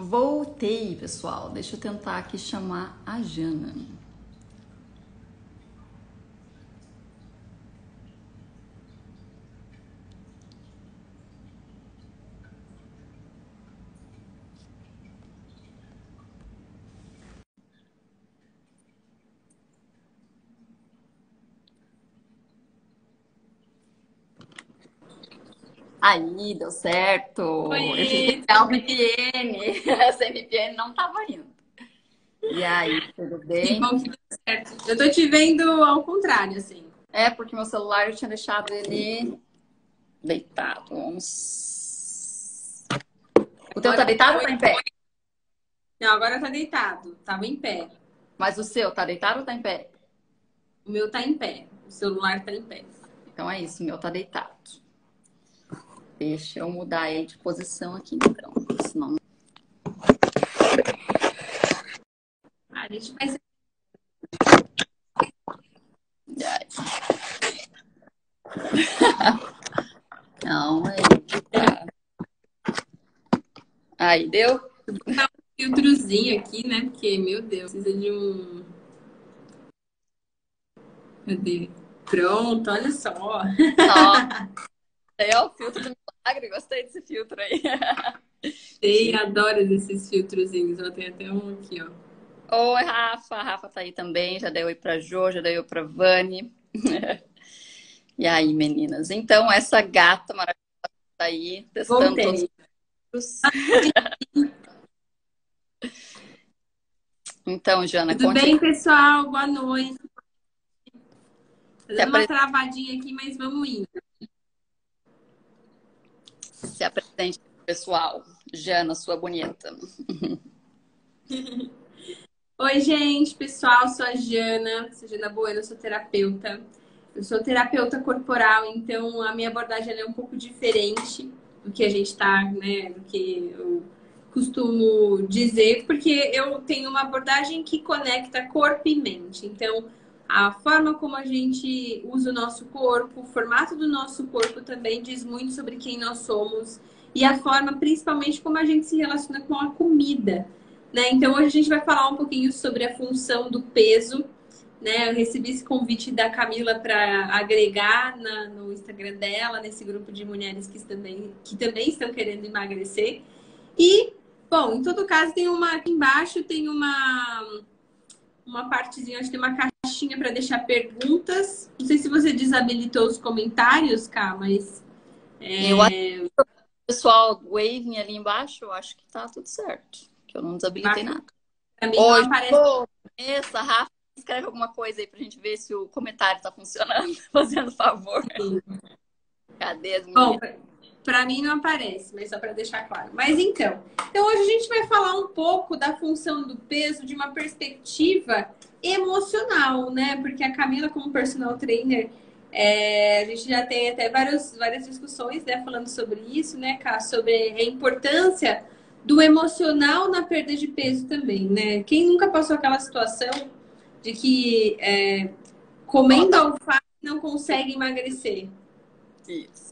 Voltei, pessoal. Deixa eu tentar aqui chamar a Jana. Aí, deu certo. Eu tive que Oi, pegar tudo o bem? VPN. Essa VPN não tava indo. E aí, tudo Que bem? bom que deu certo. Eu tô te vendo ao contrário, assim. É porque meu celular eu tinha deixado ele deitado. Vamos. O teu tá Agora deitado ou foi. tá em pé? Não, agora tá deitado. Tava em pé. Mas o seu tá deitado ou tá em pé? O meu tá em pé. O celular tá em pé. Então é isso, o meu tá deitado. Deixa eu mudar ele de posição aqui, então. Senão. Ah, a gente vai. Calma aí. Tá. Aí, deu? Botar um filtrozinho aqui, né? Porque, meu Deus, precisa de um. Cadê? Pronto, olha só. Ó, é o filtro do milagre. Gostei desse filtro aí. Sei, adoro esses filtrozinhos. Eu tenho até um aqui, ó. Oi, Rafa. A Rafa tá aí também. Já dei oi pra Jo, já dei oi pra Vani. E aí, meninas? Então, essa gata maravilhosa tá aí, testando todos os Voltei. filtros. Então, Jana, Tudo conte bem, pessoal? Boa noite. Tá se, dando uma apre travadinha aqui, mas vamos indo. se apresente pro pessoal. Jana, sua bonita. Oi, gente, pessoal, sou a Jana Bueno, eu sou terapeuta. Eu sou terapeuta corporal, então a minha abordagem ela é um pouco diferente do que a gente tá, né, do que eu costumo dizer, porque eu tenho uma abordagem que conecta corpo e mente. Então, a forma como a gente usa o nosso corpo, o formato do nosso corpo também diz muito sobre quem nós somos e a forma, principalmente, como a gente se relaciona com a comida, né? Então, hoje a gente vai falar um pouquinho sobre a função do peso, né? Eu recebi esse convite da Camila para agregar no Instagram dela, nesse grupo de mulheres que também estão querendo emagrecer. E, bom, em todo caso, tem uma aqui embaixo, tem uma partezinha, acho que tem uma caixinha para deixar perguntas. Não sei se você desabilitou os comentários, Cá, mas Eu acho que o pessoal waving ali embaixo, eu acho que tá tudo certo. Que eu não desabilitei embaixo nada. para mim não Hoje, aparece. essa Rafa, escreve alguma coisa aí pra gente ver se o comentário tá funcionando. Fazendo favor. Cadê as Bom, meninas? para mim não aparece, mas só para deixar claro. Mas então hoje a gente vai falar um pouco da função do peso de uma perspectiva emocional, né? Porque a Camila, como personal trainer, a gente já tem até várias discussões, né, falando sobre isso, né, Cá, sobre a importância do emocional na perda de peso também, né? Quem nunca passou aquela situação de que Ó, comendo tá alface não consegue emagrecer? isso.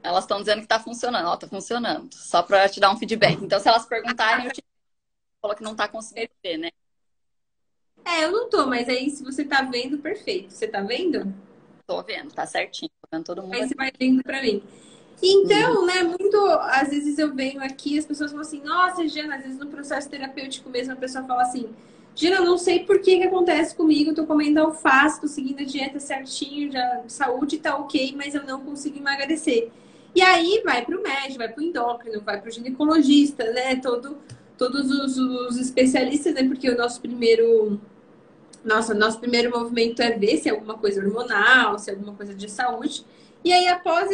Elas estão dizendo que tá funcionando. Ó, tá funcionando. Só pra te dar um feedback. Então, se elas perguntarem, eu te falo que não tá conseguindo ver, né? Eu não tô, mas aí se você tá vendo, perfeito. Você tá vendo? Tô vendo, tá certinho. Tô vendo todo mundo Aí você aqui. vai vendo pra mim. Uhum. Então, né, muito, às vezes eu venho aqui, as pessoas falam assim, nossa, Jana, às vezes no processo terapêutico mesmo, a pessoa fala assim, Jana, eu não sei por que que acontece comigo, eu tô comendo alface, tô seguindo a dieta certinho, já, saúde tá ok, mas eu não consigo emagrecer. E aí vai pro médico, vai pro endócrino, vai pro ginecologista, né, todos os especialistas, né, porque o nosso primeiro movimento é ver se é alguma coisa hormonal, se é alguma coisa de saúde. E aí, após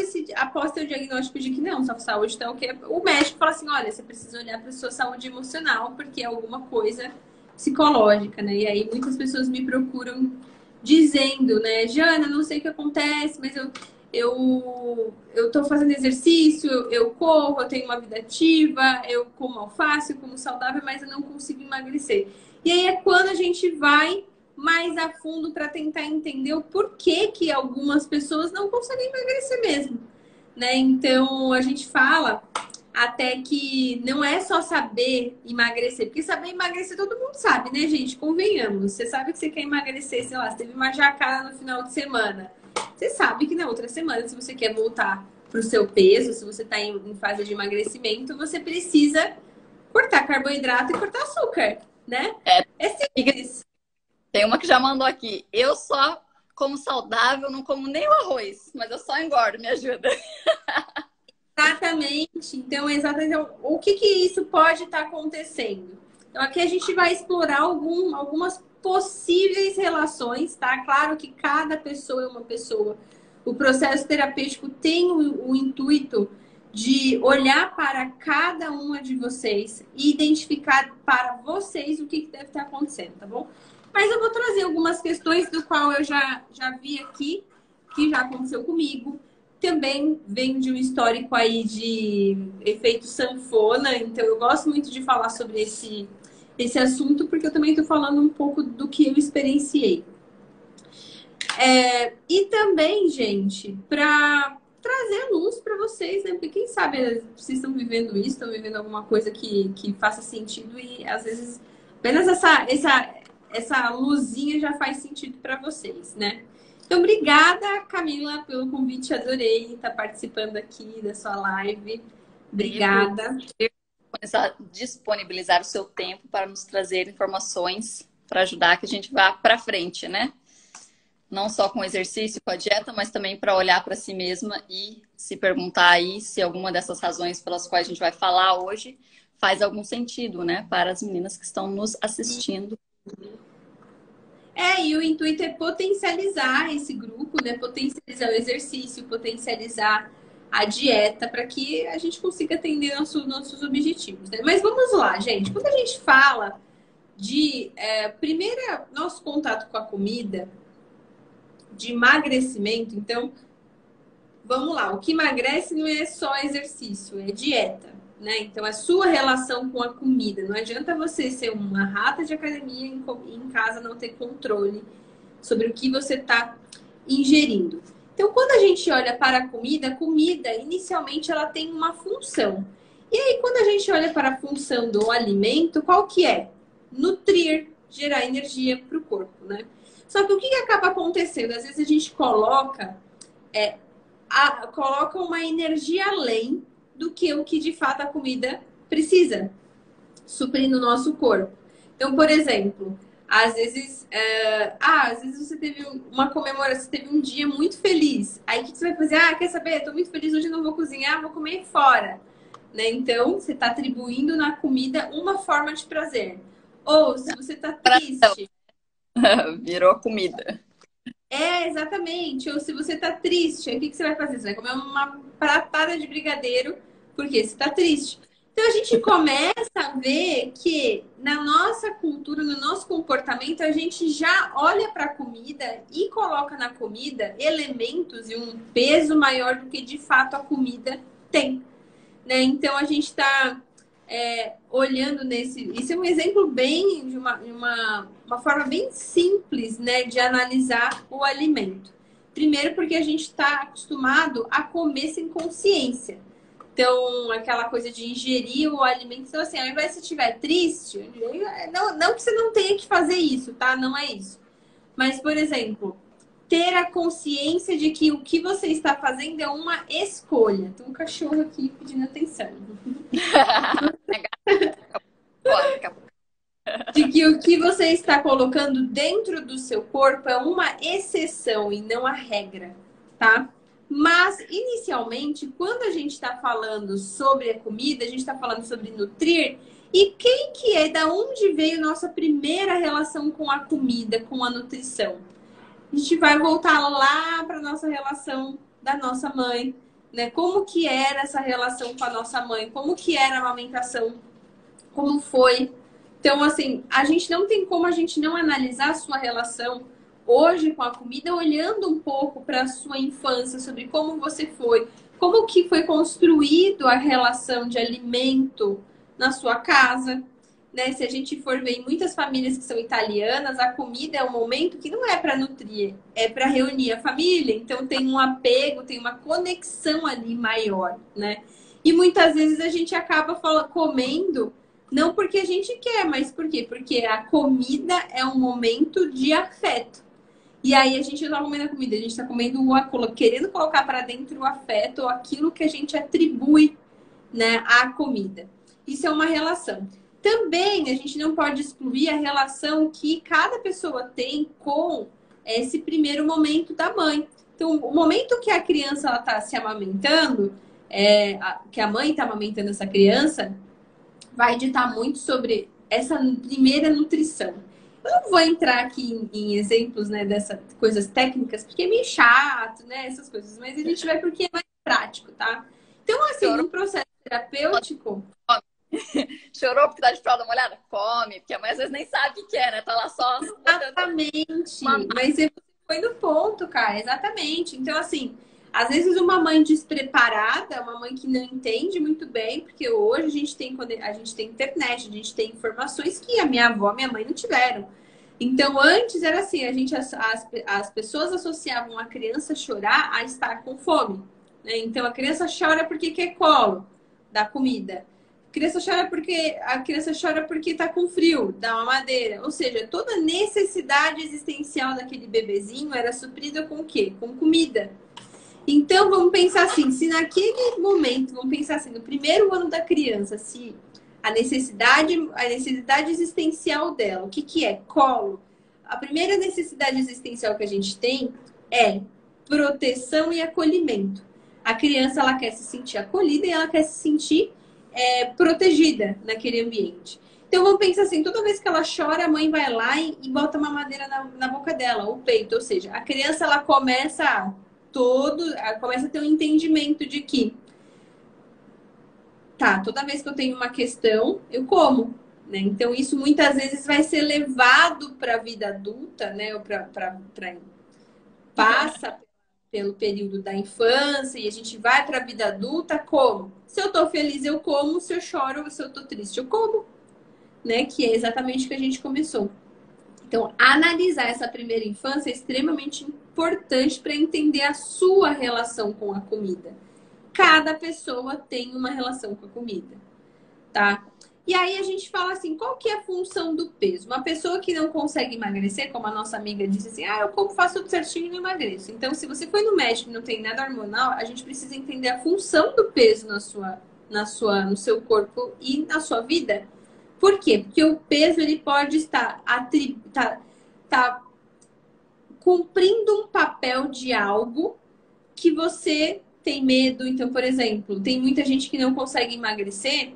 ter o diagnóstico de que não, sua saúde está ok, o médico fala assim: olha, você precisa olhar para sua saúde emocional, porque é alguma coisa psicológica, né? E aí, muitas pessoas me procuram dizendo, né, Jana, não sei o que acontece, mas eu tô fazendo exercício, eu corro, eu tenho uma vida ativa, eu como alface, eu como saudável, mas eu não consigo emagrecer. E aí é quando a gente vai mais a fundo para tentar entender o porquê que algumas pessoas não conseguem emagrecer mesmo, né? Então a gente fala até que não é só saber emagrecer, porque saber emagrecer todo mundo sabe, né, gente? Convenhamos. Você sabe que você quer emagrecer, sei lá, você teve uma jacada no final de semana. Você sabe que na outra semana, se você quer voltar para o seu peso, se você está em fase de emagrecimento, você precisa cortar carboidrato e cortar açúcar, né? É, É simples. tem uma que já mandou aqui. Eu só como saudável, não como nem o arroz, mas eu só engordo, me ajuda. Exatamente. Então, exatamente. Então, o que que isso pode estar acontecendo? Então, aqui a gente vai explorar algumas possíveis relações, tá? Claro que cada pessoa é uma pessoa. O processo terapêutico tem o intuito de olhar para cada uma de vocês e identificar para vocês o que deve estar acontecendo, tá bom? Mas eu vou trazer algumas questões do qual eu já vi aqui, que já aconteceu comigo. Também venho de um histórico aí de efeito sanfona, então eu gosto muito de falar sobre esse assunto, porque eu também estou falando um pouco do que eu experienciei. E também, gente, para trazer luz para vocês, né? Porque quem sabe vocês estão vivendo isso, estão vivendo alguma coisa que faça sentido e às vezes apenas essa luzinha já faz sentido para vocês, né? Então, obrigada, Camila, pelo convite. Adorei estar participando aqui da sua live. Obrigada. Começar a disponibilizar o seu tempo para nos trazer informações para ajudar que a gente vá para frente, né? Não só com o exercício, com a dieta, mas também para olhar para si mesma e se perguntar aí se alguma dessas razões pelas quais a gente vai falar hoje faz algum sentido, né? Para as meninas que estão nos assistindo. E o intuito é potencializar esse grupo, né? Potencializar o exercício, potencializar a dieta, para que a gente consiga atender nossos objetivos, né? Mas vamos lá, gente. Quando a gente fala de nosso contato com a comida, de emagrecimento, então, vamos lá. O que emagrece não é só exercício, é dieta, né? Então, é sua relação com a comida. Não adianta você ser uma rata de academia e em casa não ter controle sobre o que você está ingerindo. Então, quando a gente olha para a comida, inicialmente, ela tem uma função. E aí, quando a gente olha para a função do alimento, qual que é? Nutrir, gerar energia para o corpo, né? Só que o que acaba acontecendo? Às vezes a gente coloca uma energia além do que o que de fato a comida precisa suprir no nosso corpo. Então, por exemplo, às vezes você teve uma comemoração, você teve um dia muito feliz. Aí o que você vai fazer? Quer saber? Estou muito feliz, hoje não vou cozinhar, vou comer fora. Né? Então, você está atribuindo na comida uma forma de prazer. Ou se você está triste... Virou comida. Exatamente. Ou se você tá triste, aí o que você vai fazer? Você vai comer uma pratada de brigadeiro, porque você tá triste. Então a gente começa a ver que na nossa cultura, no nosso comportamento, a gente já olha para a comida e coloca na comida elementos e um peso maior do que de fato a comida tem. Né? Então a gente está olhando nesse... Isso é um exemplo bem de uma forma bem simples, né, de analisar o alimento. Primeiro porque a gente está acostumado a comer sem consciência. Então, aquela coisa de ingerir o alimento. Então, assim, ao invés de você estiver triste, não que você não tenha que fazer isso, tá? Não é isso. Mas, por exemplo, ter a consciência de que o que você está fazendo é uma escolha. Tem um cachorro aqui pedindo atenção. De que o que você está colocando dentro do seu corpo é uma exceção e não a regra, tá? Mas, inicialmente, quando a gente está falando sobre a comida, a gente está falando sobre nutrir. E quem que é, da onde veio nossa primeira relação com a comida, com a nutrição? A gente vai voltar lá para nossa relação da nossa mãe, né? Como que era essa relação com a nossa mãe? Como que era a amamentação? Como foi? Então, assim, a gente não tem como a gente não analisar a sua relação hoje com a comida, olhando um pouco para a sua infância, sobre como você foi, como que foi construído a relação de alimento na sua casa, né? Se a gente for ver em muitas famílias que são italianas, a comida é um momento que não é para nutrir, é para reunir a família. Então tem um apego, tem uma conexão ali maior, né? E muitas vezes a gente acaba comendo, não porque a gente quer, mas por quê? Porque a comida é um momento de afeto. E aí a gente não tá comendo a comida, a gente tá comendo querendo colocar para dentro o afeto ou aquilo que a gente atribui, né, à comida. Isso é uma relação. Também a gente não pode excluir a relação que cada pessoa tem com esse primeiro momento da mãe. Então, o momento que a criança ela tá se amamentando, que a mãe está amamentando essa criança, vai ditar muito sobre essa primeira nutrição. Eu não vou entrar aqui em exemplos, né, dessas coisas técnicas, porque é meio chato, né, essas coisas, mas a gente vai porque é mais prático, tá? Então, assim, no processo terapêutico... Chorou porque tá de fralda molhada? Come, porque a mãe às vezes nem sabe o que é, né? Tá lá só... Exatamente. Mas você foi no ponto, cara. Exatamente. Então, assim, às vezes uma mãe despreparada, uma mãe que não entende muito bem, porque hoje a gente tem internet, a gente tem informações que a minha avó, minha mãe não tiveram. Então, antes era assim, as pessoas associavam a criança chorar a estar com fome, né? Então, a criança chora porque quer colo, dá comida. A criança chora porque tá com frio, dá uma madeira. Ou seja, toda necessidade existencial daquele bebezinho era suprida com o quê? Com comida. Então, vamos pensar assim, se naquele momento, vamos pensar assim, no primeiro ano da criança, se a necessidade existencial dela, o que que é? Colo. A primeira necessidade existencial que a gente tem é proteção e acolhimento. A criança, ela quer se sentir acolhida e ela quer se sentir protegida naquele ambiente. Então, vamos pensar assim, toda vez que ela chora, a mãe vai lá e bota uma madeira na boca dela, o peito. Ou seja, a criança, ela começa a ter um entendimento de que toda vez que eu tenho uma questão, eu como, né? Então, isso muitas vezes vai ser levado para a vida adulta, né? Ou passa pelo período da infância e a gente vai para a vida adulta como? Se eu tô feliz, eu como. Se eu choro, se eu tô triste, eu como, né? Que é exatamente o que a gente começou. Então, analisar essa primeira infância é extremamente importante para entender a sua relação com a comida. Cada pessoa tem uma relação com a comida, tá? E aí a gente fala assim, qual que é a função do peso? Uma pessoa que não consegue emagrecer, como a nossa amiga disse assim, eu como faço tudo certinho e não emagreço. Então, se você foi no médico e não tem nada hormonal, a gente precisa entender a função do peso no seu corpo e na sua vida. Por quê? Porque o peso ele pode estar cumprindo um papel de algo que você tem medo. Então, por exemplo, tem muita gente que não consegue emagrecer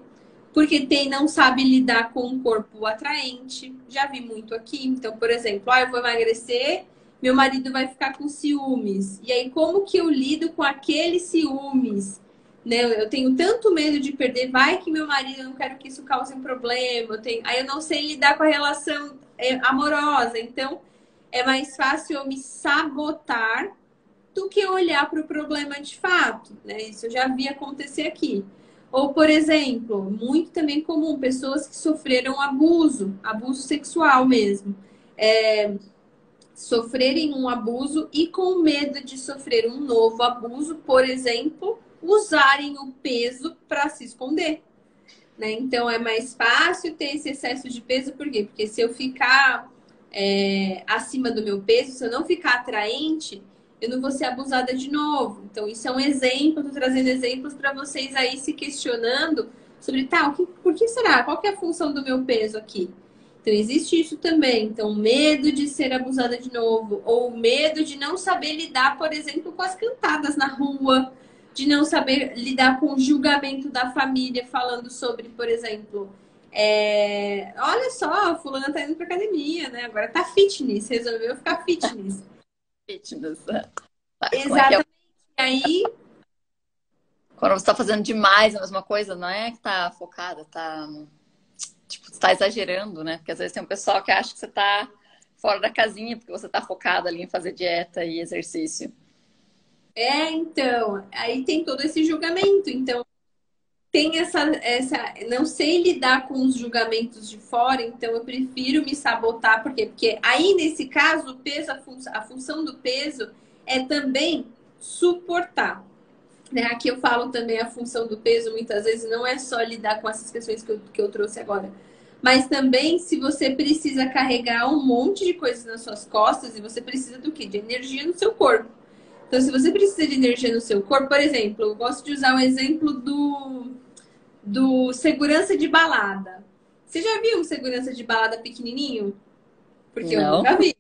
porque não sabe lidar com um corpo atraente. Já vi muito aqui. Então, por exemplo, eu vou emagrecer, meu marido vai ficar com ciúmes. E aí, como que eu lido com aqueles ciúmes? Né? Eu tenho tanto medo de perder, vai que meu marido, eu não quero que isso cause um problema. Aí eu não sei lidar com a relação amorosa. Então, é mais fácil eu me sabotar do que olhar para o problema de fato, né? Isso eu já vi acontecer aqui. Ou, por exemplo, muito também comum, pessoas que sofreram abuso sexual mesmo. Sofrerem um abuso e com medo de sofrer um novo abuso, por exemplo, usarem o peso para se esconder. Né? Então, é mais fácil ter esse excesso de peso, por quê? Porque se eu ficar acima do meu peso, se eu não ficar atraente, eu não vou ser abusada de novo. Então, isso é um exemplo, estou trazendo exemplos para vocês aí se questionando sobre, por que será? Qual que é a função do meu peso aqui? Então, existe isso também. Então, medo de ser abusada de novo, ou medo de não saber lidar, por exemplo, com as cantadas na rua, de não saber lidar com o julgamento da família, falando sobre, por exemplo, olha só, a fulana tá indo pra academia, né? Agora tá fitness, resolveu ficar fitness. Fitness. Exatamente. E aí... Quando você tá fazendo demais a mesma coisa, não é que tá focada, você tá exagerando, né? Porque às vezes tem um pessoal que acha que você tá fora da casinha, porque você tá focada ali em fazer dieta e exercício. Então, aí tem todo esse julgamento. Então, tem essa... Não sei lidar com os julgamentos de fora, então eu prefiro me sabotar. Por quê? Porque aí, nesse caso, o peso, a função do peso é também suportar. né? Aqui eu falo também a função do peso, muitas vezes não é só lidar com essas questões que eu trouxe agora. Mas também se você precisa carregar um monte de coisas nas suas costas e você precisa do quê? De energia no seu corpo. Então, se você precisa de energia no seu corpo, por exemplo, eu gosto de usar o exemplo do segurança de balada. Você já viu um segurança de balada pequenininho? Porque eu Não, nunca vi.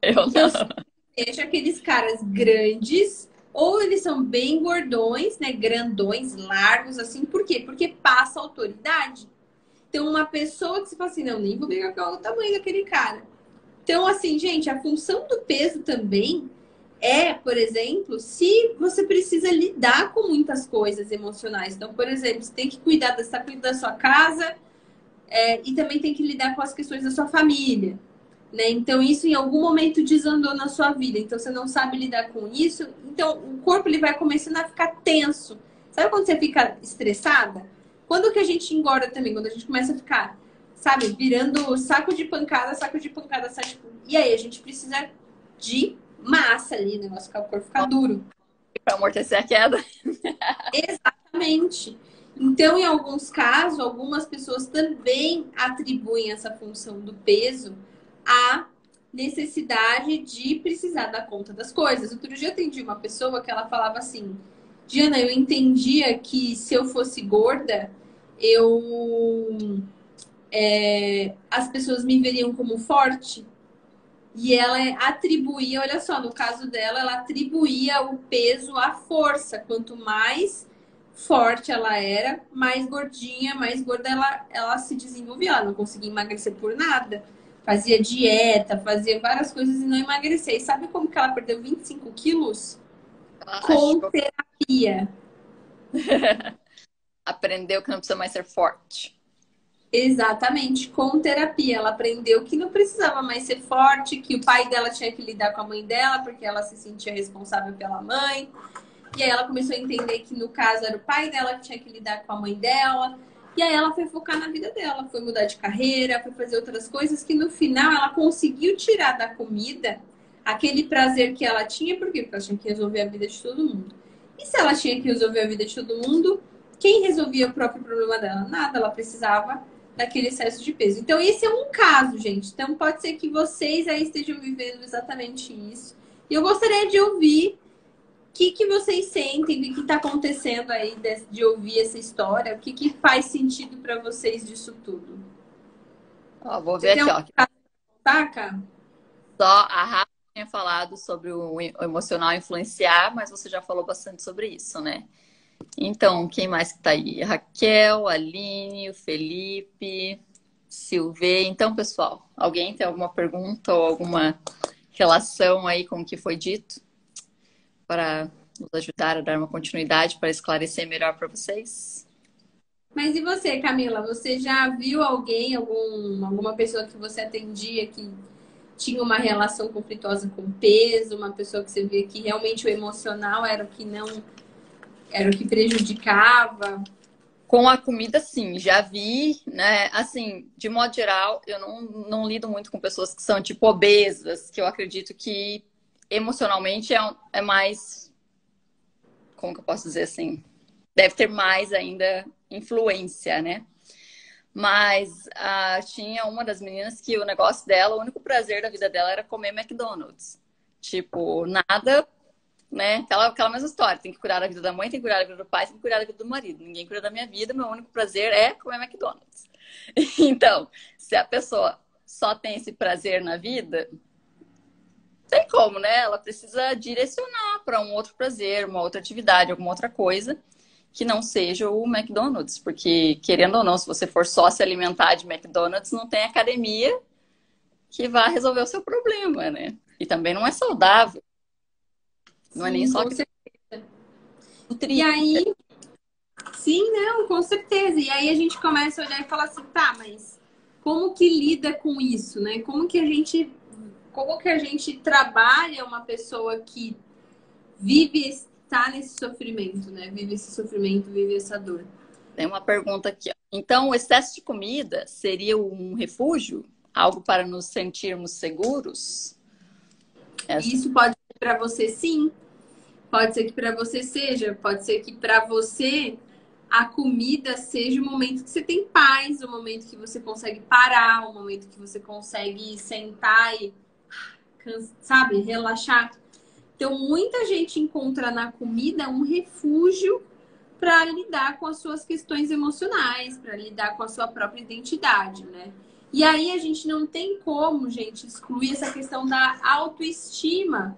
eu O que eu não. vejo aqueles caras grandes, ou eles são bem gordões, né? Grandões, largos, assim. Por quê? Porque passa autoridade. Então, uma pessoa que você fala assim, não, nem vou brigar com o tamanho daquele cara. Então, assim, gente, a função do peso também é, por exemplo, se você precisa lidar com muitas coisas emocionais. Então, por exemplo, você tem que cuidar da sua casa, e também tem que lidar com as questões da sua família, né? Então, isso em algum momento desandou na sua vida. Então, você não sabe lidar com isso. Então, o corpo ele vai começando a ficar tenso. Sabe quando você fica estressada? Quando que a gente engorda também? Quando a gente começa a ficar, sabe, virando saco de pancada, saco de pancada, saco de... E aí, a gente precisa de massa ali, né? O corpo ficar duro. Para amortecer a queda. Exatamente. Então, em alguns casos, algumas pessoas também atribuem essa função do peso à necessidade de precisar dar conta das coisas. Outro dia eu atendi uma pessoa que ela falava assim: Diana, eu entendia que se eu fosse gorda, eu as pessoas me veriam como forte. E ela atribuía, olha só, no caso dela, ela atribuía o peso à força. Quanto mais forte ela era, mais gordinha, mais gorda ela se desenvolvia. Ela não conseguia emagrecer por nada. Fazia dieta, fazia várias coisas e não emagrecia. E sabe como que ela perdeu 25 quilos? Ela Com achou, terapia. aprendeu que não precisa mais ser forte. Exatamente, com terapia. Ela aprendeu que não precisava mais ser forte, que o pai dela tinha que lidar com a mãe dela, porque ela se sentia responsável pela mãe. E aí ela começou a entender que no caso era o pai dela que tinha que lidar com a mãe dela. E aí ela foi focar na vida dela, foi mudar de carreira, foi fazer outras coisas que no final ela conseguiu tirar da comida aquele prazer que ela tinha, por quê? Porque ela tinha que resolver a vida de todo mundo. E se ela tinha que resolver a vida de todo mundo, quem resolvia o próprio problema dela? Nada, ela precisava daquele excesso de peso. Então, esse é um caso, gente. Então, pode ser que vocês aí estejam vivendo exatamente isso. E eu gostaria de ouvir o que vocês sentem, o que está acontecendo aí de ouvir essa história, o que faz sentido para vocês disso tudo. Ó, vou Você ver tem aqui, um ó. saca? Só a Rafa tinha falado sobre o emocional influenciar, mas você já falou bastante sobre isso, né? Então, quem mais que tá aí? A Raquel, a Aline, o Felipe, Silvê. Então, pessoal, alguém tem alguma pergunta ou alguma relação aí com o que foi dito para nos ajudar a dar uma continuidade para esclarecer melhor para vocês? Mas e você, Camila? Você já viu alguém, alguma pessoa que você atendia que tinha uma relação conflituosa com peso, uma pessoa que você via que realmente o emocional era o que não era o que prejudicava? Com a comida, sim, já vi, né? Assim, de modo geral, eu não lido muito com pessoas que são, tipo, obesas, que eu acredito que emocionalmente é mais, como que eu posso dizer assim? Deve ter mais ainda influência, né? Mas tinha uma das meninas que o negócio dela, o único prazer da vida dela era comer McDonald's. Tipo, nada, né? Aquela mesma história. Tem que cuidar da vida da mãe, tem que cuidar da vida do pai, tem que cuidar da vida do marido. Ninguém cuida da minha vida, meu único prazer é comer McDonald's. Então, se a pessoa só tem esse prazer na vida, tem como, né? Ela precisa direcionar para um outro prazer, uma outra atividade, alguma outra coisa que não seja o McDonald's. Porque, querendo ou não, se você for só se alimentar de McDonald's, não tem academia que vá resolver o seu problema, né? E também não é saudável. Não é nem Sim, só com que certeza. E nutrir. aí, sim, não, com certeza. E aí a gente começa a olhar e falar assim, tá, mas como que lida com isso, né? Como que a gente trabalha uma pessoa que vive, está nesse sofrimento, né? Vive esse sofrimento, vive essa dor. Tem uma pergunta aqui, ó. Então, o excesso de comida seria um refúgio? Algo para nos sentirmos seguros? E Essa. isso pode ser para você, sim. Pode ser que para você seja, pode ser que para você a comida seja o momento que você tem paz, o momento que você consegue parar, o momento que você consegue sentar e, sabe, relaxar. Então, muita gente encontra na comida um refúgio para lidar com as suas questões emocionais, para lidar com a sua própria identidade, né? E aí a gente não tem como, gente, excluir essa questão da autoestima.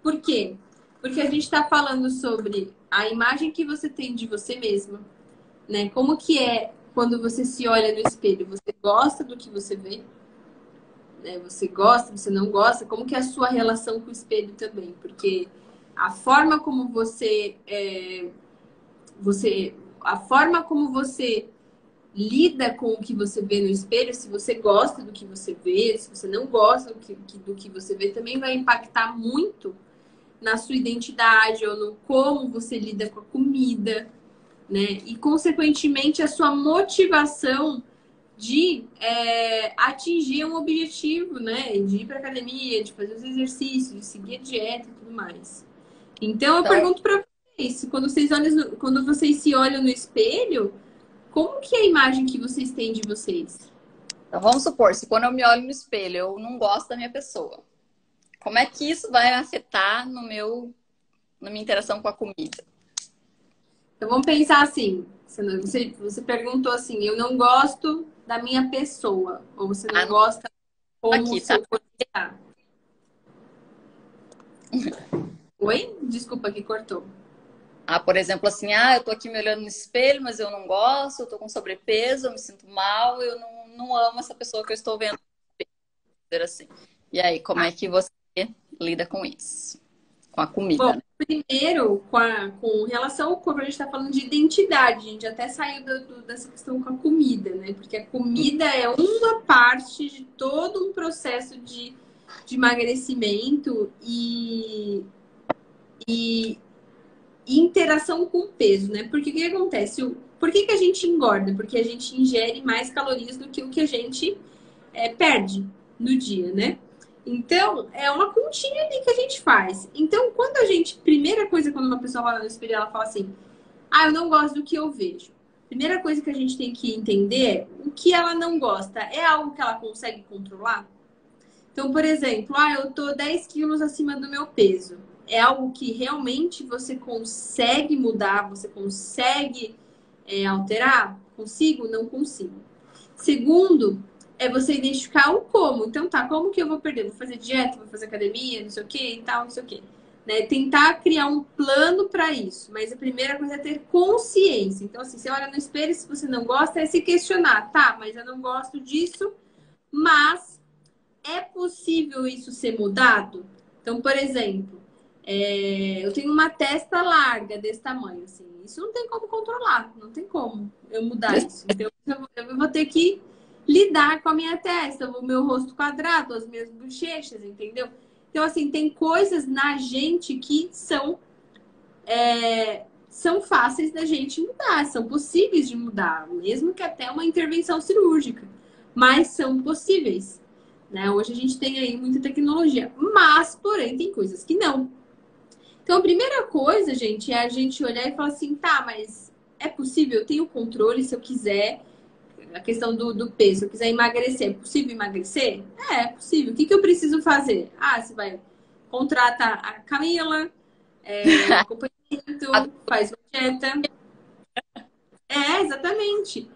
Por quê? Porque a gente está falando sobre a imagem que você tem de você mesma, né? Como que é quando você se olha no espelho? Você gosta do que você vê? Né? Você gosta, você não gosta? Como que é a sua relação com o espelho também? Porque a forma como a forma como você lida com o que você vê no espelho, se você gosta do que você vê, se você não gosta do que você vê, também vai impactar muito na sua identidade ou no como você lida com a comida, né? E, consequentemente, a sua motivação de atingir um objetivo, né? De ir para academia, de fazer os exercícios, de seguir a dieta e tudo mais. Então, eu pergunto para vocês, quando vocês se olham no espelho, como que é a imagem que vocês têm de vocês? Então, vamos supor, se quando eu me olho no espelho, eu não gosto da minha pessoa. Como é que isso vai afetar na minha interação com a comida? Então, vamos pensar assim. Você perguntou assim, eu não gosto da minha pessoa. Ou você não gosta como aqui, o seu corpo está. Oi? Desculpa que cortou. Por exemplo, assim, eu tô aqui me olhando no espelho, mas eu não gosto, eu tô com sobrepeso, eu me sinto mal, eu não amo essa pessoa que eu estou vendo no espelho, assim. E aí, como é que você lida com isso? Com a comida, Bom, né? primeiro, com relação ao corpo, a gente está falando de identidade. A gente até saiu dessa questão com a comida, né? Porque a comida é uma parte de todo um processo de emagrecimento e interação com o peso, né? Porque o que acontece? Por que a gente engorda? Porque a gente ingere mais calorias do que o que a gente perde no dia, né? Então, é uma continha ali que a gente faz. Então, primeira coisa, quando uma pessoa fala no espelho, ela fala assim, eu não gosto do que eu vejo. Primeira coisa que a gente tem que entender é o que ela não gosta. É algo que ela consegue controlar? Então, por exemplo, eu tô 10 quilos acima do meu peso. É algo que realmente você consegue mudar, você consegue alterar? Consigo? Não consigo. Segundo, é você identificar o como. Então, como que eu vou perder? Vou fazer dieta, vou fazer academia, não sei o que e tal, não sei o que. Né? Tentar criar um plano para isso. Mas a primeira coisa é ter consciência. Então, assim, você olha no espelho, se você não gosta, é se questionar. Mas eu não gosto disso, mas é possível isso ser mudado? Então, por exemplo, eu tenho uma testa larga desse tamanho, assim. Isso não tem como controlar, não tem como eu mudar isso. Então, eu vou ter que lidar com a minha testa, o meu rosto quadrado, as minhas bochechas, entendeu? Então, assim, tem coisas na gente que são fáceis da gente mudar, são possíveis de mudar, mesmo que até uma intervenção cirúrgica, mas são possíveis, né? Hoje a gente tem aí muita tecnologia, mas, porém, tem coisas que não. Então, a primeira coisa, gente, é a gente olhar e falar assim, mas é possível? Eu tenho controle se eu quiser. A questão do peso, se eu quiser emagrecer, é possível emagrecer? É possível. O que eu preciso fazer? Você vai, contrata a Camila, acompanhamento, faz uma dieta. Exatamente.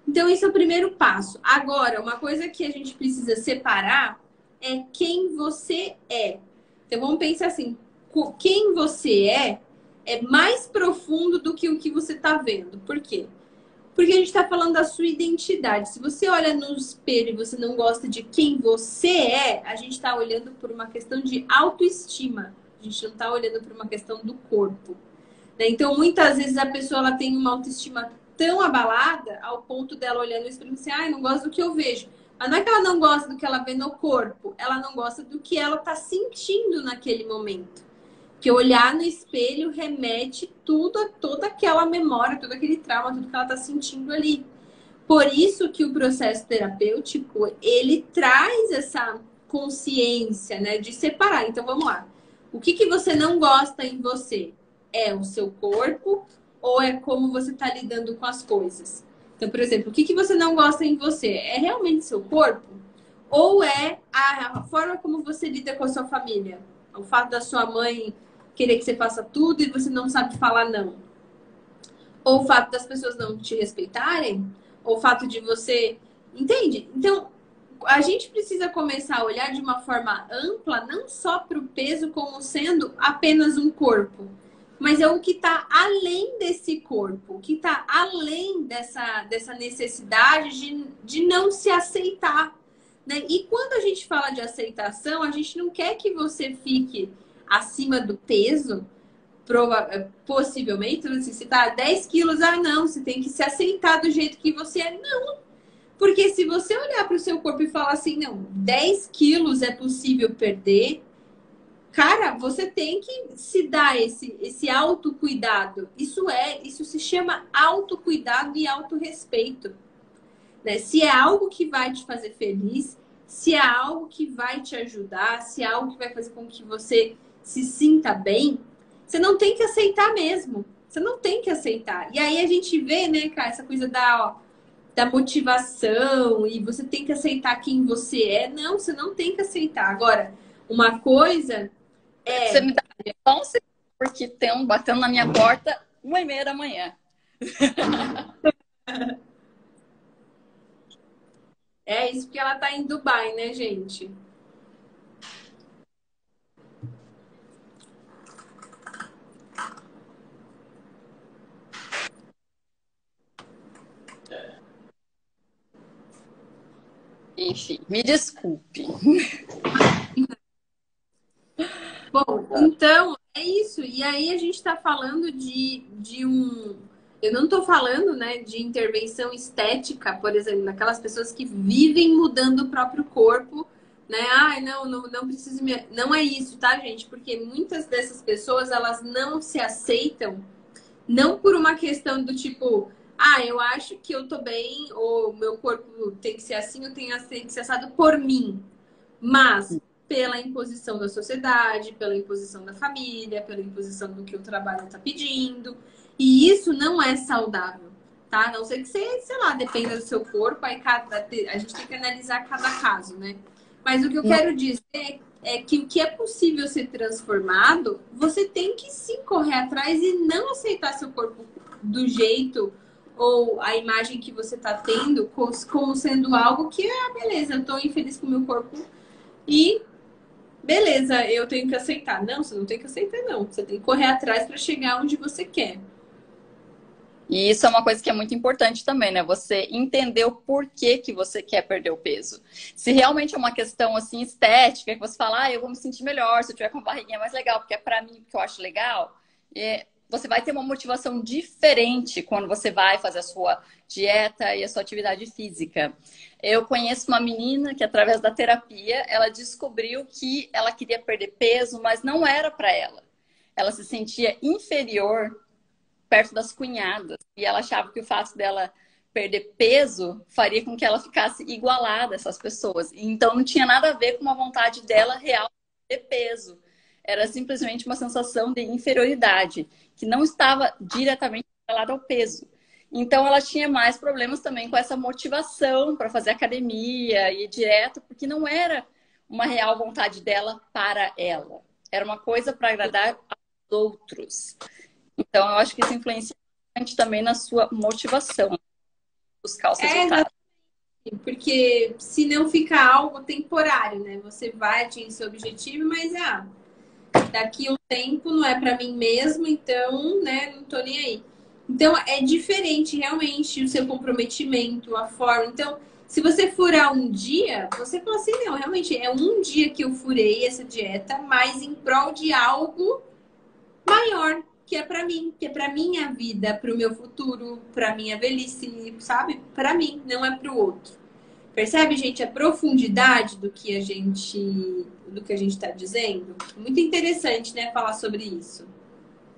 Então, esse é o primeiro passo. Agora, uma coisa que a gente precisa separar é quem você é. Então, vamos pensar assim, quem você é mais profundo do que o que você está vendo. Por quê? Porque a gente está falando da sua identidade. Se você olha no espelho e você não gosta de quem você é, a gente está olhando por uma questão de autoestima. A gente não está olhando por uma questão do corpo. Né? Então, muitas vezes a pessoa ela tem uma autoestima tão abalada ao ponto dela olhar no espelho e dizer, não gosto do que eu vejo. Mas não é que ela não gosta do que ela vê no corpo, ela não gosta do que ela está sentindo naquele momento. Porque olhar no espelho remete toda aquela memória, todo aquele trauma, tudo que ela está sentindo ali. Por isso que o processo terapêutico, ele traz essa consciência, né, de separar. Então, vamos lá. O que você não gosta em você? é o seu corpo ou é como você está lidando com as coisas? Então, por exemplo, o que você não gosta em você? É realmente seu corpo? Ou é a forma como você lida com a sua família? O fato da sua mãe querer que você faça tudo e você não sabe falar não? Ou o fato das pessoas não te respeitarem? Ou o fato de você... Entende? Então, a gente precisa começar a olhar de uma forma ampla, não só para o peso como sendo apenas um corpo, mas é o que está além desse corpo, o que está além dessa necessidade de não se aceitar, né? E quando a gente fala de aceitação, a gente não quer que você fique acima do peso, possivelmente, assim, se tá 10 quilos, não, você tem que se aceitar do jeito que você é. Não, porque se você olhar para o seu corpo e falar assim, não, 10 quilos é possível perder, cara, você tem que se dar esse autocuidado. Isso se chama autocuidado e autorrespeito, né? Se é algo que vai te fazer feliz, se é algo que vai te ajudar, se é algo que vai fazer com que você se sinta bem, você não tem que aceitar mesmo. Você não tem que aceitar. E aí a gente vê, né, cara, essa coisa da motivação e você tem que aceitar quem você é. Não, você não tem que aceitar. Agora, uma coisa Você me dá só um segundo, porque tem um batendo na minha porta 1h30 da manhã. É isso, porque ela tá em Dubai, né, gente? Enfim, me desculpe. Bom, então é isso. E aí a gente está falando de um. Eu não estou falando, né, de intervenção estética, por exemplo, daquelas pessoas que vivem mudando o próprio corpo, né? Ai, não preciso me. Não é isso, tá, gente? Porque muitas dessas pessoas elas não se aceitam, não por uma questão do tipo, eu acho que eu tô bem, ou meu corpo tem que ser assim, tem que ser assado por mim. Mas pela imposição da sociedade, pela imposição da família, pela imposição do que o trabalho está pedindo. E isso não é saudável, tá? A não ser que você, sei lá, dependa do seu corpo, aí a gente tem que analisar cada caso, né? Mas o que eu quero dizer é que o que é possível ser transformado, você tem que sim correr atrás e não aceitar seu corpo do jeito ou a imagem que você está tendo como sendo algo que, beleza, eu tô infeliz com o meu corpo e beleza, eu tenho que aceitar. Não, você não tem que aceitar, não. Você tem que correr atrás para chegar onde você quer. E isso é uma coisa que é muito importante também, né? Você entender o porquê que você quer perder o peso. Se realmente é uma questão assim estética, que você fala, eu vou me sentir melhor se eu tiver com uma barriguinha mais legal, porque é pra mim, porque eu acho legal, você vai ter uma motivação diferente quando você vai fazer a sua dieta e a sua atividade física. Eu conheço uma menina que, através da terapia, ela descobriu que ela queria perder peso, mas não era para ela. Ela se sentia inferior perto das cunhadas. E ela achava que o fato dela perder peso faria com que ela ficasse igualada a essas pessoas. Então não tinha nada a ver com uma vontade dela real de perder peso. Era simplesmente uma sensação de inferioridade, que não estava diretamente relacionada ao peso. Então ela tinha mais problemas também com essa motivação para fazer academia e ir direto, porque não era uma real vontade dela para ela. Era uma coisa para agradar aos outros. Então, eu acho que isso influencia bastante também na sua motivação, buscar os resultados. Porque se não fica algo temporário, né? Você vai atingir seu objetivo, mas daqui um tempo não é para mim mesmo, então, né, não tô nem aí. Então, é diferente realmente o seu comprometimento, a forma. Então, se você furar um dia, você fala assim, não, realmente é um dia que eu furei essa dieta, mas em prol de algo maior, que é para mim, que é para minha vida, para o meu futuro, para minha velhice, sabe? Para mim, não é para o outro. Percebe, gente, a profundidade do que a gente está dizendo? Muito interessante, né, falar sobre isso.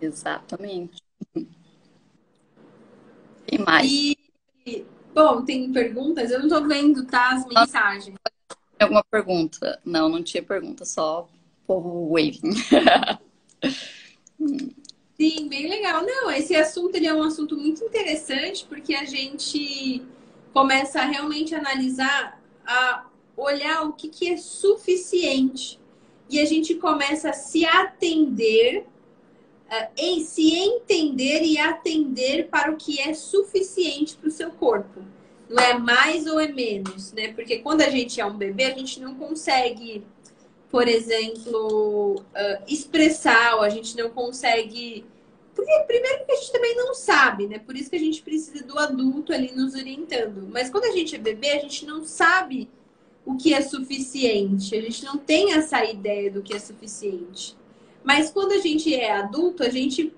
Exatamente. E mais? Bom, tem perguntas? Eu não tô vendo, tá, as mensagens. Tem alguma pergunta? Não tinha pergunta, só povo waving. Sim, bem legal. Não, esse assunto ele é um assunto muito interessante porque a gente começa a realmente analisar, a olhar o que é suficiente. E a gente começa a se atender, em se entender e atender para o que é suficiente para o seu corpo. Não é mais ou é menos, né? Porque quando a gente é um bebê, a gente não consegue, por exemplo, expressar, ou a gente não consegue. Porque, primeiro, que a gente também não sabe, né? Por isso que a gente precisa do adulto ali nos orientando. Mas quando a gente é bebê, a gente não sabe o que é suficiente. A gente não tem essa ideia do que é suficiente. Mas quando a gente é adulto, a gente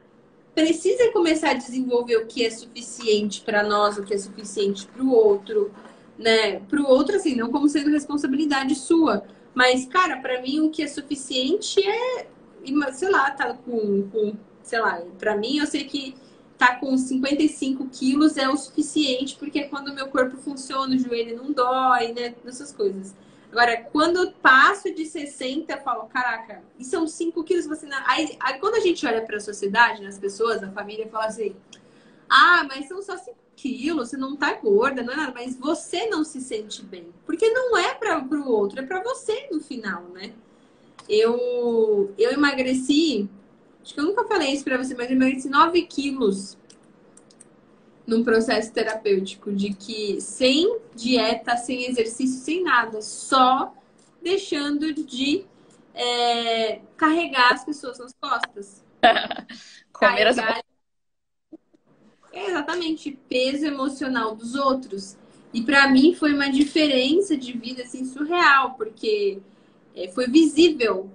precisa começar a desenvolver o que é suficiente para nós, o que é suficiente para o outro, né? Para o outro, assim, não como sendo responsabilidade sua. Mas, cara, para mim o que é suficiente é, sei lá, tá sei lá, para mim eu sei que tá com 55 quilos é o suficiente, porque é quando o meu corpo funciona, o joelho não dói, né? Essas coisas. Agora, quando eu passo de 60, eu falo, caraca, e são 5 quilos, você não... aí quando a gente olha para a sociedade, nas pessoas, na família, fala assim, ah, mas são só 5 quilos, você não tá gorda, não é nada, mas você não se sente bem. Porque não é para o outro, é para você no final, né? Eu emagreci, acho que eu nunca falei isso para você, mas eu emagreci 9 quilos num processo terapêutico, de que sem dieta, sem exercício, sem nada, só deixando de carregar as pessoas nas costas. Comer as Carregar exatamente peso emocional dos outros. E para mim foi uma diferença de vida assim surreal, porque foi visível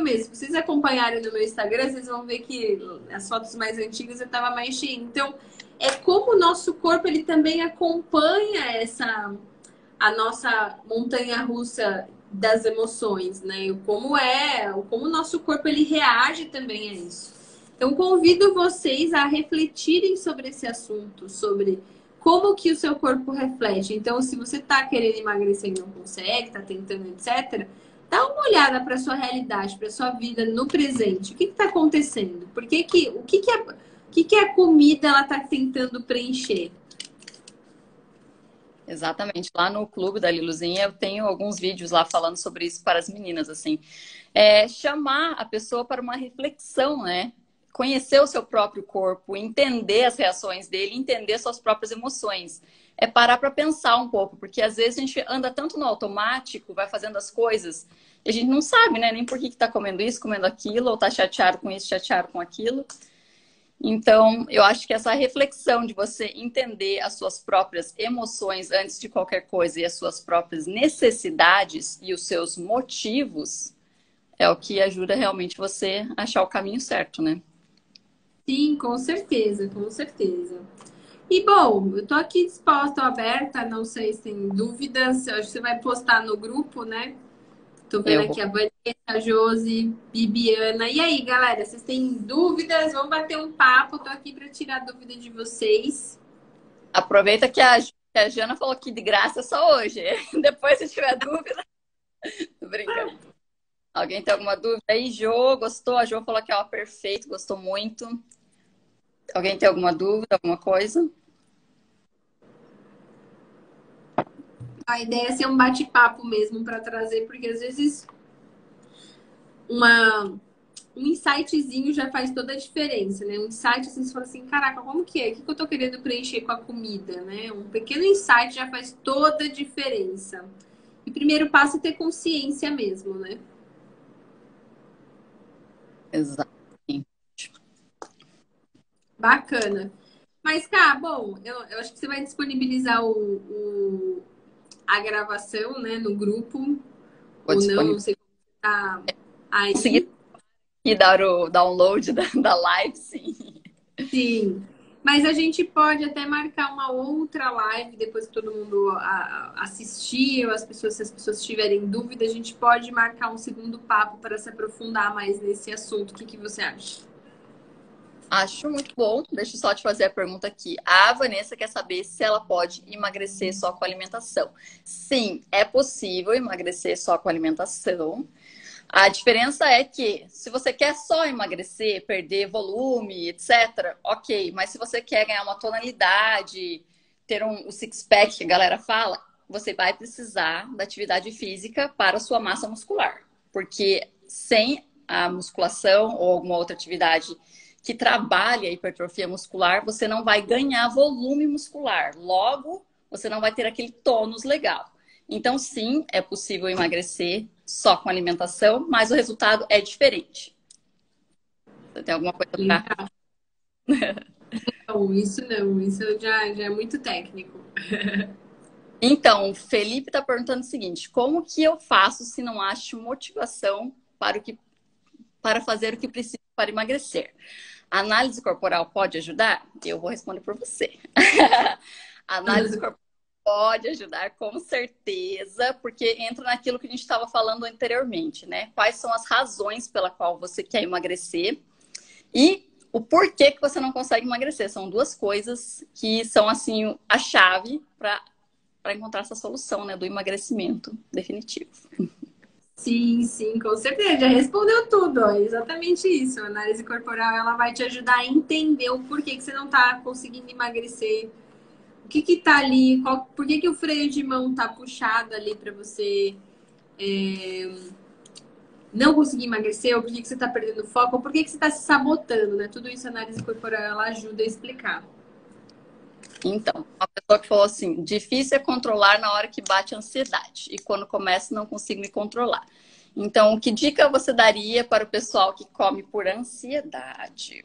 mesmo. Se vocês acompanharem no meu Instagram, vocês vão ver que as fotos mais antigas eu estava mais cheia. Então, é como o nosso corpo ele também acompanha a nossa montanha-russa das emoções, né? Como o nosso corpo ele reage também a isso. Então, convido vocês a refletirem sobre esse assunto, sobre como que o seu corpo reflete. Então, se você está querendo emagrecer e não consegue, está tentando, etc., dá uma olhada para a sua realidade, para a sua vida no presente. O que está acontecendo? O que a comida ela está tentando preencher? Exatamente. Lá no clube da Liluzinha eu tenho alguns vídeos lá falando sobre isso para as meninas, assim. Chamar a pessoa para uma reflexão, né? Conhecer o seu próprio corpo, entender as reações dele, entender suas próprias emoções. É parar para pensar um pouco, porque às vezes a gente anda tanto no automático, vai fazendo as coisas, e a gente não sabe, né? Nem por que está comendo isso, comendo aquilo, ou está chateado com isso, chateado com aquilo. Então, eu acho que essa reflexão de você entender as suas próprias emoções antes de qualquer coisa e as suas próprias necessidades e os seus motivos é o que ajuda realmente você a achar o caminho certo, né? Sim, com certeza, com certeza. E bom, eu tô aqui disposta, aberta, não sei se tem dúvidas, eu acho que você vai postar no grupo, né? Tô vendo Eu vou. aqui a Vanessa, a Josi, Bibiana. E aí, galera, vocês têm dúvidas? Vamos bater um papo, tô aqui para tirar dúvida de vocês. Aproveita que a Jana falou que de graça é só hoje. Depois, se tiver dúvida, tô brincando. Alguém tem alguma dúvida aí? Jô, gostou? A Jô falou que é uma perfeito, gostou muito. Alguém tem alguma dúvida, alguma coisa? A ideia é ser um bate-papo mesmo para trazer, porque às vezes um insightzinho já faz toda a diferença, né? Um insight, assim, você fala assim, caraca, como que é? O que eu tô querendo preencher com a comida, né? Um pequeno insight já faz toda a diferença. E o primeiro passo é ter consciência mesmo, né? Exato. Bacana. Mas, cá, bom, eu acho que você vai disponibilizar a gravação, né, no grupo, Vou ou não, não disponibilizar. sei como tá Conseguir aí. e dar o download da live, sim. Sim. Mas a gente pode até marcar uma outra live depois que todo mundo assistir, ou se as pessoas tiverem dúvida, a gente pode marcar um segundo papo para se aprofundar mais nesse assunto. O que que você acha? Acho muito bom. Deixa eu só te fazer a pergunta aqui. A Vanessa quer saber se ela pode emagrecer só com alimentação. Sim, é possível emagrecer só com alimentação, A diferença é que se você quer só emagrecer, perder volume, etc., ok. Mas se você quer ganhar uma tonalidade, ter o six-pack que a galera fala, você vai precisar da atividade física para a sua massa muscular. Porque sem a musculação ou alguma outra atividade que trabalhe a hipertrofia muscular, você não vai ganhar volume muscular. Logo, você não vai ter aquele tônus legal. Então, sim, é possível emagrecer só com alimentação, mas o resultado é diferente. Você tem alguma coisa para... Não, isso já é muito técnico. Então, o Felipe está perguntando o seguinte: como que eu faço se não acho motivação para fazer o que preciso para emagrecer? A análise corporal pode ajudar? Eu vou responder por você. A análise corporal pode ajudar, com certeza, porque entra naquilo que a gente estava falando anteriormente, né? Quais são as razões pela qual você quer emagrecer e o porquê que você não consegue emagrecer. São duas coisas que são, assim, a chave para encontrar essa solução, né, do emagrecimento definitivo. Sim, sim, com certeza. Já respondeu tudo, ó. Exatamente isso. A análise corporal, ela vai te ajudar a entender o porquê que você não tá conseguindo emagrecer. O que que tá ali? Por que que o freio de mão tá puxado ali para você não conseguir emagrecer? Ou por que que você tá perdendo foco? Ou por que que você tá se sabotando, né? Tudo isso a análise corporal, ela ajuda a explicar. Então, uma pessoa que falou assim: difícil é controlar na hora que bate a ansiedade. E quando começa, não consigo me controlar. Então, que dica você daria para o pessoal que come por ansiedade?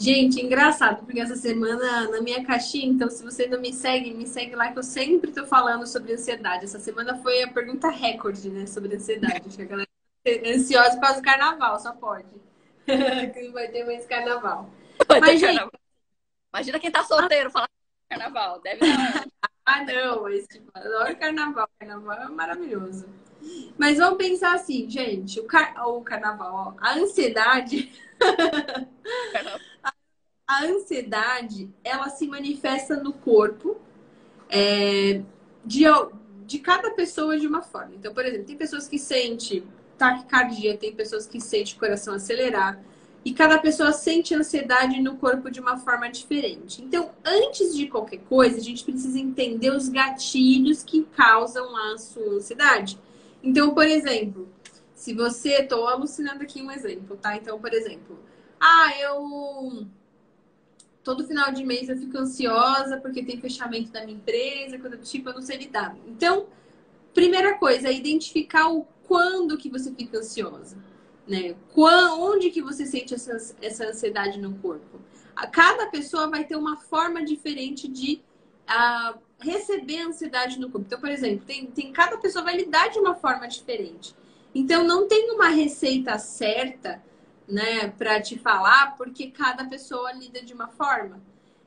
Gente, engraçado, porque essa semana na minha caixinha, então se você não me segue lá que eu sempre tô falando sobre ansiedade. Essa semana foi a pergunta recorde, né, sobre ansiedade. Acho que a galera é ansiosa por causa do carnaval, só pode. Que não vai ter mais carnaval. Vai ter Mas, gente, carnaval. Imagina quem tá solteiro falar carnaval. Deve dar. não, mas tipo, adoro carnaval. Carnaval é maravilhoso. Mas vamos pensar assim, gente, o carnaval, ó, a ansiedade. A ansiedade, ela se manifesta no corpo de, de cada pessoa de uma forma. Então, por exemplo, tem pessoas que sentem taquicardia, tem pessoas que sentem o coração acelerar. E cada pessoa sente ansiedade no corpo de uma forma diferente. Então, antes de qualquer coisa, a gente precisa entender os gatilhos que causam a sua ansiedade. Então, por exemplo, se você... Estou alucinando aqui um exemplo, tá? Então, por exemplo, todo final de mês eu fico ansiosa porque tem fechamento da minha empresa, coisa do tipo, eu não sei lidar. Então, primeira coisa é identificar o quando que você fica ansiosa, né? Onde que você sente essa ansiedade no corpo. Cada pessoa vai ter uma forma diferente de receber ansiedade no corpo. Então, por exemplo, cada pessoa vai lidar de uma forma diferente. Então, não tem uma receita certa, né, para te falar, porque cada pessoa lida de uma forma.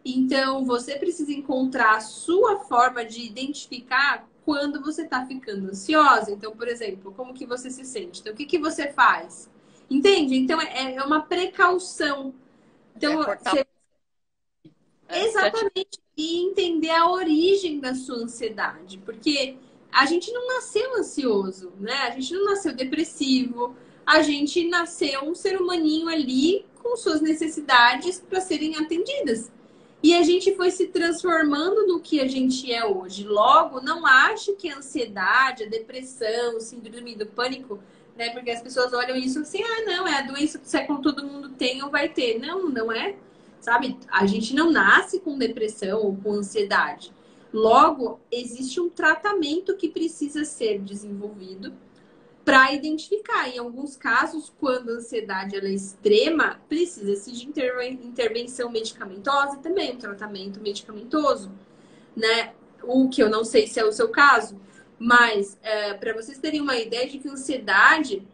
Então, você precisa encontrar a sua forma de identificar quando você está ficando ansiosa. Então, por exemplo, como que você se sente? Então, o que que você faz? Entende? Então, é uma precaução. Então, exatamente. E entender a origem da sua ansiedade. Porque a gente não nasceu ansioso, né? A gente não nasceu depressivo. A gente nasceu um ser humaninho ali com suas necessidades para serem atendidas. E a gente foi se transformando no que a gente é hoje. Logo, não ache que a ansiedade, a depressão, o síndrome do pânico, né? Porque as pessoas olham isso assim, não, é a doença do século, todo mundo tem ou vai ter. Não, não é. Sabe? A gente não nasce com depressão ou com ansiedade. Logo, existe um tratamento que precisa ser desenvolvido para identificar. Em alguns casos, quando a ansiedade ela é extrema, precisa-se de intervenção medicamentosa e também um tratamento medicamentoso, né? O que eu não sei se é o seu caso, mas para vocês terem uma ideia de que ansiedade,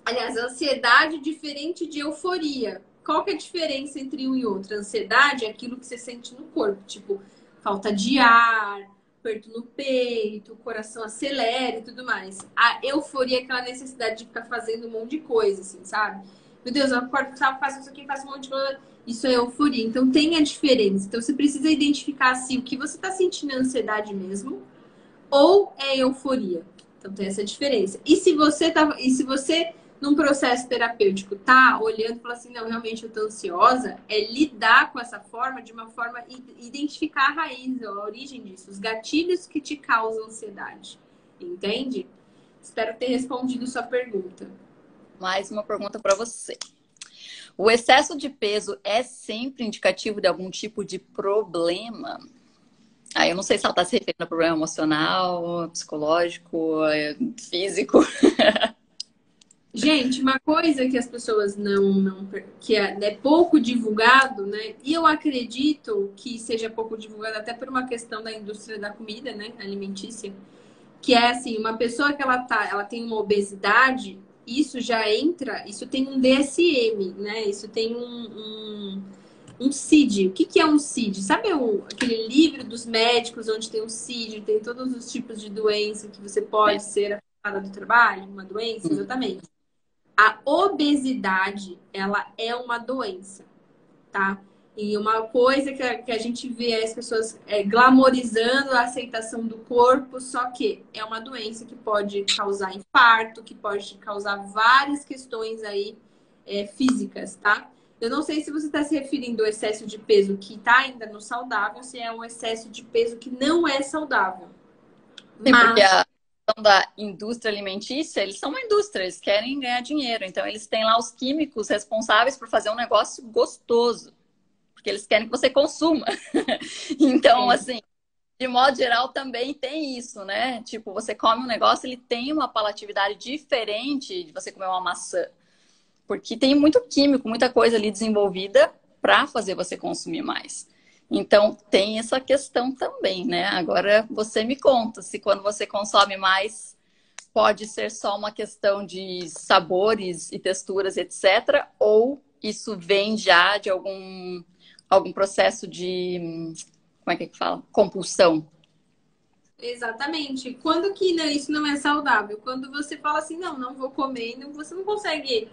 aliás, ansiedade é diferente de euforia. Qual que é a diferença entre um e outro? A ansiedade é aquilo que você sente no corpo, tipo falta de ar, aperto no peito, o coração acelera e tudo mais. A euforia é aquela necessidade de ficar fazendo um monte de coisa, assim, sabe? Meu Deus, eu acordo, faço isso aqui, faço um monte de coisa. Isso é euforia. Então, tem a diferença. Então, você precisa identificar, assim, o que você tá sentindo é ansiedade mesmo ou é euforia. Então tem essa diferença. E se você num processo terapêutico tá olhando e fala assim, não, realmente eu tô ansiosa, é lidar com essa forma de uma forma identificar a raiz, a origem disso, os gatilhos que te causam ansiedade. Entende? Espero ter respondido sua pergunta. Mais uma pergunta para você. O excesso de peso é sempre indicativo de algum tipo de problema? Eu não sei se ela está se referindo a problema emocional, psicológico, físico. Gente, uma coisa que as pessoas que é pouco divulgado, né? E eu acredito que seja pouco divulgado até por uma questão da indústria da comida, né? Alimentícia, que é assim, uma pessoa que ela tem uma obesidade, isso tem um DSM, né? Isso tem um CID. O que é um CID? Sabe aquele livro dos médicos onde tem um CID, tem todos os tipos de doença que você pode ser afetada do trabalho, uma doença, exatamente. A obesidade, ela é uma doença, tá? E uma coisa que a gente vê as pessoas glamorizando a aceitação do corpo, só que é uma doença que pode causar infarto, que pode causar várias questões aí físicas, tá? Eu não sei se você está se referindo ao excesso de peso que está ainda no saudável, se é um excesso de peso que não é saudável. Sim, porque a questão da indústria alimentícia, eles são uma indústria, eles querem ganhar dinheiro. Então, eles têm lá os químicos responsáveis por fazer um negócio gostoso. Porque eles querem que você consuma. Então, assim, de modo geral, também tem isso, né? Tipo, você come um negócio, ele tem uma palatividade diferente de você comer uma maçã. Porque tem muito químico, muita coisa ali desenvolvida para fazer você consumir mais. Então, tem essa questão também, né? Agora, você me conta se quando você consome mais, pode ser só uma questão de sabores e texturas, etc. Ou isso vem já de algum processo de, como é que fala? Compulsão. Exatamente. Quando que isso não é saudável? Quando você fala assim, não vou comer, você não consegue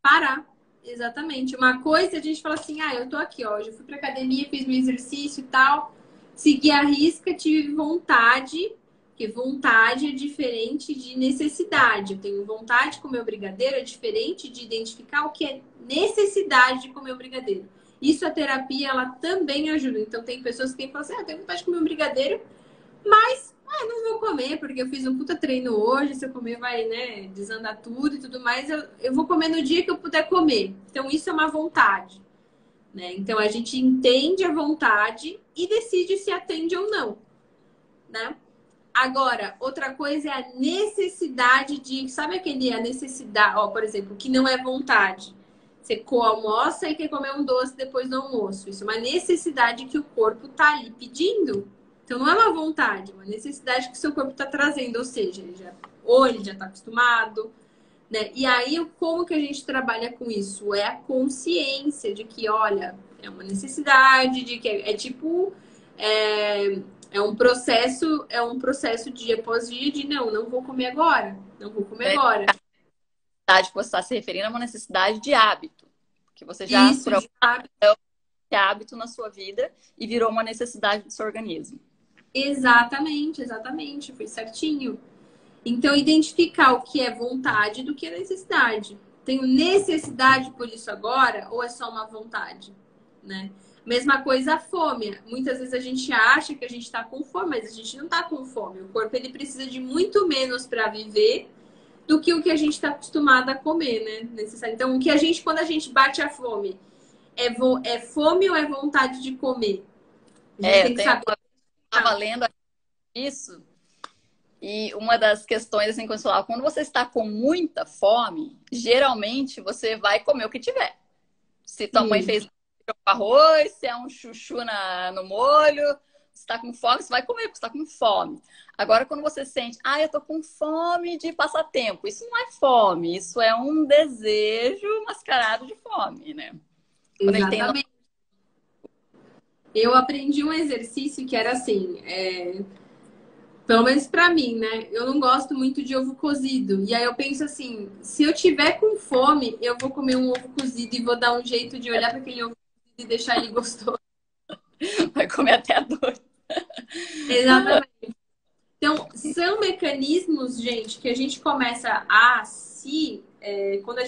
parar. Exatamente. Uma coisa a gente fala assim, eu tô aqui, ó, já fui pra academia, fiz meu exercício e tal, segui a risca, tive vontade, porque vontade é diferente de necessidade. Eu tenho vontade de comer o brigadeiro, é diferente de identificar o que é necessidade de comer o brigadeiro. Isso a terapia, ela também ajuda. Então tem pessoas que falam assim, eu tenho vontade de comer um brigadeiro, mas não vou comer, porque eu fiz um puta treino hoje, se eu comer vai, né, desandar tudo e tudo mais. Eu vou comer no dia que eu puder comer. Então, isso é uma vontade, né? Então, a gente entende a vontade e decide se atende ou não, né? Agora, outra coisa é a necessidade sabe a necessidade, ó, por exemplo, que não é vontade. Você almoça e quer comer um doce depois do almoço. Isso é uma necessidade que o corpo tá ali pedindo. Então, não é uma vontade, é uma necessidade que o seu corpo está trazendo. Ou seja, ele já está acostumado, né? E aí, como que a gente trabalha com isso? É a consciência de que, olha, é uma necessidade, de que é um processo dia após dia de não vou comer agora, não vou comer agora. A necessidade que você está se referindo é uma necessidade de hábito. Que você já Isso, de hábito na sua vida e virou uma necessidade do seu organismo. Exatamente, foi certinho. Então, identificar o que é vontade do que é necessidade. Tenho necessidade por isso agora ou é só uma vontade, né? Mesma coisa a fome. Muitas vezes a gente acha que a gente está com fome, mas a gente não está com fome. O corpo ele precisa de muito menos para viver do que o que a gente está acostumado a comer, né? Necessário. Então, quando a gente bate a fome, é fome ou é vontade de comer? A gente tem que saber. Estava lendo isso e uma das questões assim, quando você está com muita fome, geralmente você vai comer o que tiver. Se tua mãe fez arroz, se é um chuchu no molho, você está com fome, você vai comer porque você está com fome. Agora, quando você sente, eu tô com fome de passatempo, isso não é fome, isso é um desejo mascarado de fome, né? Quando Exatamente. Eu aprendi um exercício que era assim, pelo menos pra mim, né? Eu não gosto muito de ovo cozido. E aí eu penso assim, se eu tiver com fome, eu vou comer um ovo cozido e vou dar um jeito de olhar para aquele ovo cozido e deixar ele gostoso. Vai comer até a dor. Exatamente. Então, se são mecanismos, gente, que a gente começa a se... quando a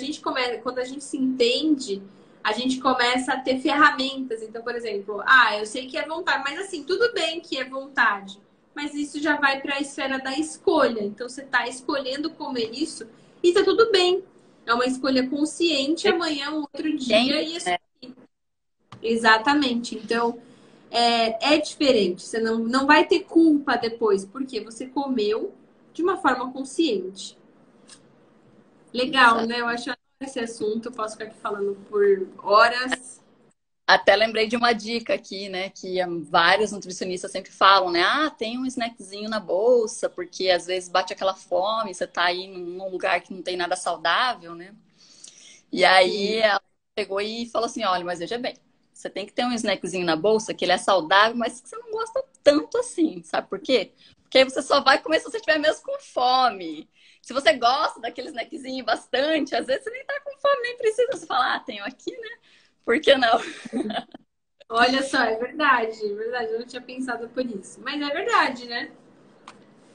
gente se entende, a gente começa a ter ferramentas. Então, por exemplo, eu sei que é vontade, mas assim, tudo bem que é vontade. Mas isso já vai para a esfera da escolha. Então, você está escolhendo comer isso e tá tudo bem. É uma escolha consciente, amanhã, um outro dia, e isso. Exatamente. Então, é diferente. Você não vai ter culpa depois, porque você comeu de uma forma consciente. Legal, né? Eu acho esse assunto, eu posso ficar aqui falando por horas. Até lembrei de uma dica aqui, né? Que vários nutricionistas sempre falam, né? Tem um snackzinho na bolsa, porque às vezes bate aquela fome, você tá aí num lugar que não tem nada saudável, né? E aí ela pegou e falou assim: olha, mas veja bem, você tem que ter um snackzinho na bolsa, que ele é saudável, mas que você não gosta tanto assim. Sabe por quê? Porque aí você só vai comer se você estiver mesmo com fome. Se você gosta daquele snackzinho bastante, às vezes você nem tá com fome, nem precisa. Você falar, tenho aqui, né? Por que não? Olha só, é verdade, é verdade. Eu não tinha pensado por isso. Mas é verdade, né?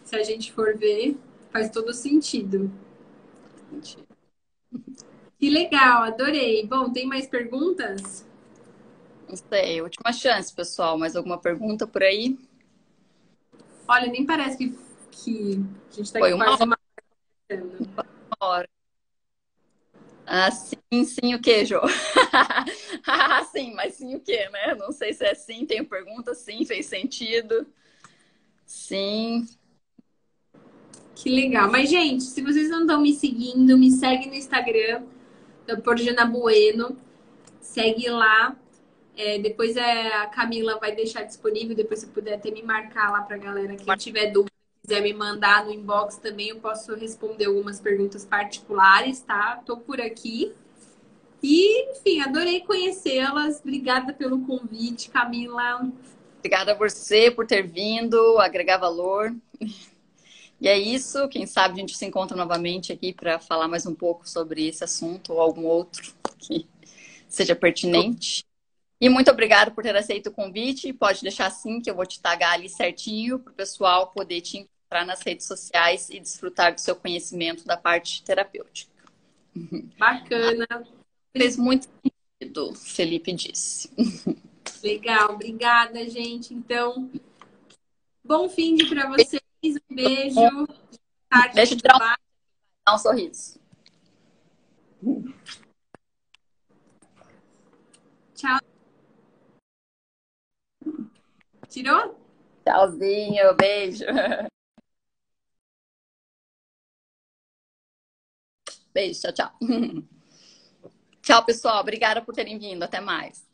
Se a gente for ver, faz todo sentido. Que legal, adorei. Bom, tem mais perguntas? Não sei, última chance, pessoal. Mais alguma pergunta por aí? Olha, nem parece que a gente tá Foi aqui uma quase hora. uma Hora. Sim, sim, o quê, Jô? Sim, mas sim o quê, né? Não sei se é sim, tenho pergunta, sim, fez sentido. Sim. Que legal. Mas, gente, se vocês não estão me seguindo, me segue no Instagram, por Jana Bueno. Segue lá. Depois a Camila vai deixar disponível. Depois, se puder até me marcar lá pra galera. Quem tiver dúvida, quiser me mandar no inbox também, eu posso responder algumas perguntas particulares, tá? Tô por aqui. E, enfim, adorei conhecê-las. Obrigada pelo convite, Camila. Obrigada a você por ter vindo, agregar valor. E é isso. Quem sabe a gente se encontra novamente aqui para falar mais um pouco sobre esse assunto ou algum outro que seja pertinente. E muito obrigada por ter aceito o convite. Pode deixar sim, que eu vou te tagar ali certinho para o pessoal poder te encontrar nas redes sociais e desfrutar do seu conhecimento da parte terapêutica. Bacana. Fez muito sentido, Felipe disse. Legal, obrigada, gente. Então, bom fim de para vocês. Um beijo. Tarde Deixa eu do tirar bar. um sorriso. Tchau. Tirou? Tchauzinho, beijo. Beijo, tchau, tchau. Tchau, pessoal. Obrigada por terem vindo. Até mais.